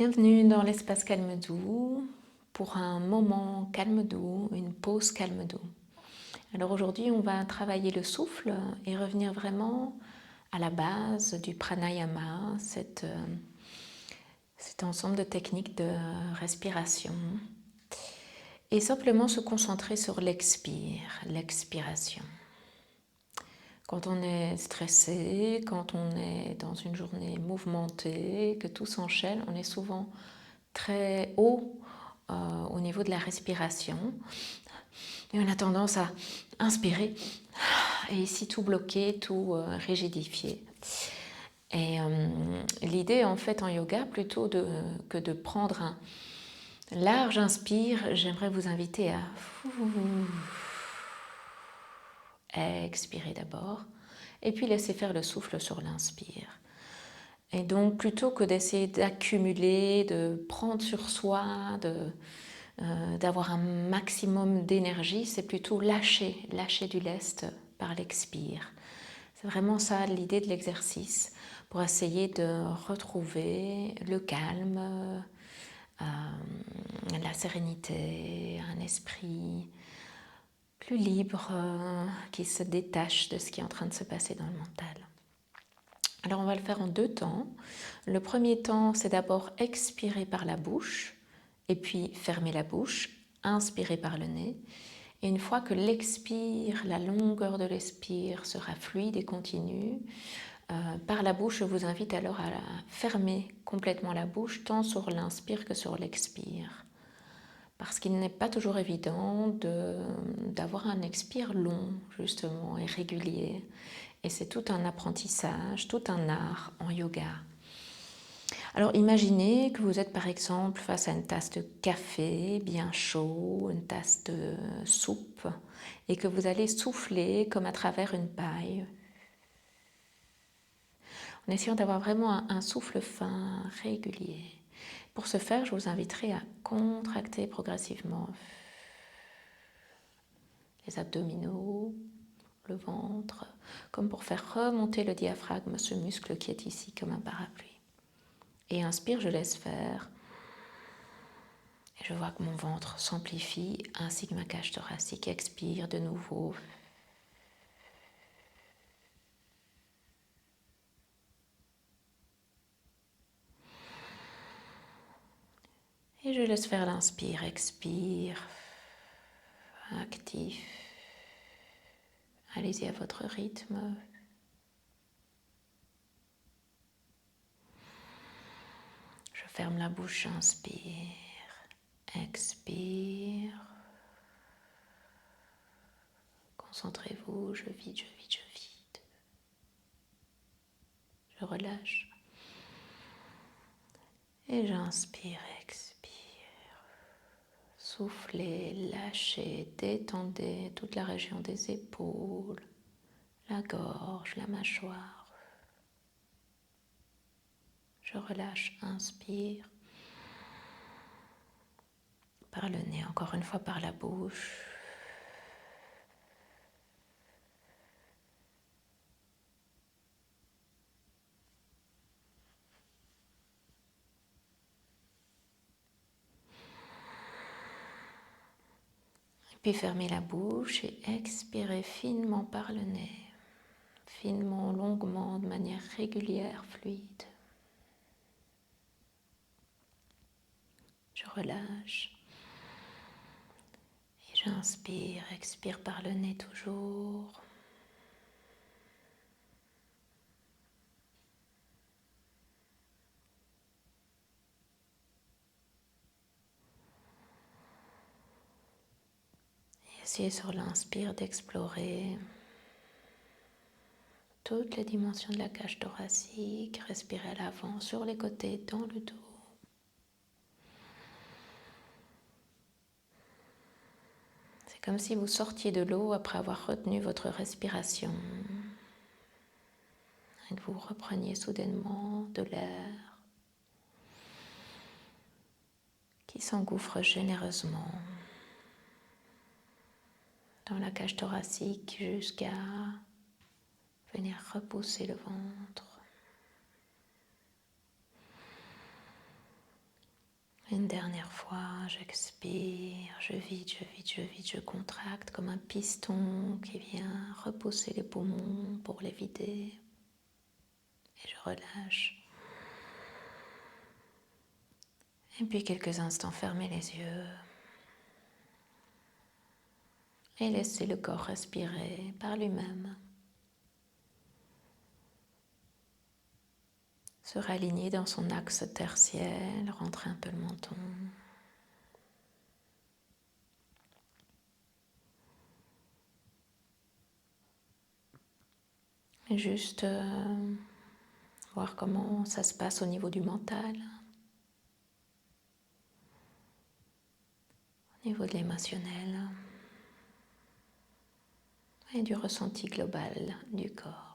Bienvenue dans l'espace calme doux pour un moment calme doux, une pause calme doux. Alors aujourd'hui, on va travailler le souffle et revenir vraiment à la base du pranayama, cet ensemble de techniques de respiration, et simplement se concentrer sur l'expiration. Quand on est stressé, quand on est dans une journée mouvementée, que tout s'enchaîne, on est souvent très haut au niveau de la respiration et on a tendance à inspirer et ici tout bloquer, tout rigidifier. Et l'idée en fait en yoga, plutôt que de prendre un large inspire, j'aimerais vous inviter à expirer d'abord et puis laisser faire le souffle sur l'inspire. Et donc plutôt que d'essayer d'accumuler, de prendre sur soi, d'avoir un maximum d'énergie, c'est plutôt lâcher du lest par l'expire. C'est vraiment ça l'idée de l'exercice, pour essayer de retrouver le calme, la sérénité, un esprit plus libre qui se détache de ce qui est en train de se passer dans le mental. Alors on va le faire en deux temps. Le premier temps, c'est d'abord expirer par la bouche et puis fermer la bouche, inspirer par le nez. Et une fois que l'expire, la longueur de l'expire sera fluide et continue, par la bouche, je vous invite alors à fermer complètement la bouche, tant sur l'inspire que sur l'expire. Parce qu'il n'est pas toujours évident d'avoir un expire long, justement, et régulier. Et c'est tout un apprentissage, tout un art en yoga. Alors imaginez que vous êtes par exemple face à une tasse de café bien chaud, une tasse de soupe, et que vous allez souffler comme à travers une paille, en essayant d'avoir vraiment un souffle fin, régulier. Pour ce faire, je vous inviterai à contracter progressivement les abdominaux, le ventre, comme pour faire remonter le diaphragme, ce muscle qui est ici comme un parapluie. Et inspire, je laisse faire. Et je vois que mon ventre s'amplifie ainsi que ma cage thoracique. Expire de nouveau. Et je laisse faire l'inspire, expire, actif. Allez-y à votre rythme. Je ferme la bouche, j'inspire, expire. Concentrez-vous, je vide, je vide, je vide. Je relâche. Et j'inspire, expire. Soufflez, lâchez, détendez toute la région des épaules, la gorge, la mâchoire. Je relâche, inspire. Par le nez, encore une fois par la bouche. Et puis fermez la bouche et expirez finement par le nez. Finement, longuement, de manière régulière, fluide. Je relâche. Et j'inspire, expire par le nez toujours. Et essayez sur l'inspire d'explorer toutes les dimensions de la cage thoracique. Respirez à l'avant, sur les côtés, dans le dos. C'est comme si vous sortiez de l'eau après avoir retenu votre respiration et que vous repreniez soudainement de l'air qui s'engouffre généreusement dans la cage thoracique jusqu'à venir repousser le ventre. dernière fois, j'expire, je vide, je vide, je vide, je contracte comme un piston qui vient repousser les poumons pour les vider. Et je relâche. Et puis quelques instants, fermez les yeux. Et laissez le corps respirer par lui-même. Se réaligner dans son axe tertiel, rentrer un peu le menton. Et juste voir comment ça se passe au niveau du mental, au niveau de l'émotionnel et du ressenti global du corps.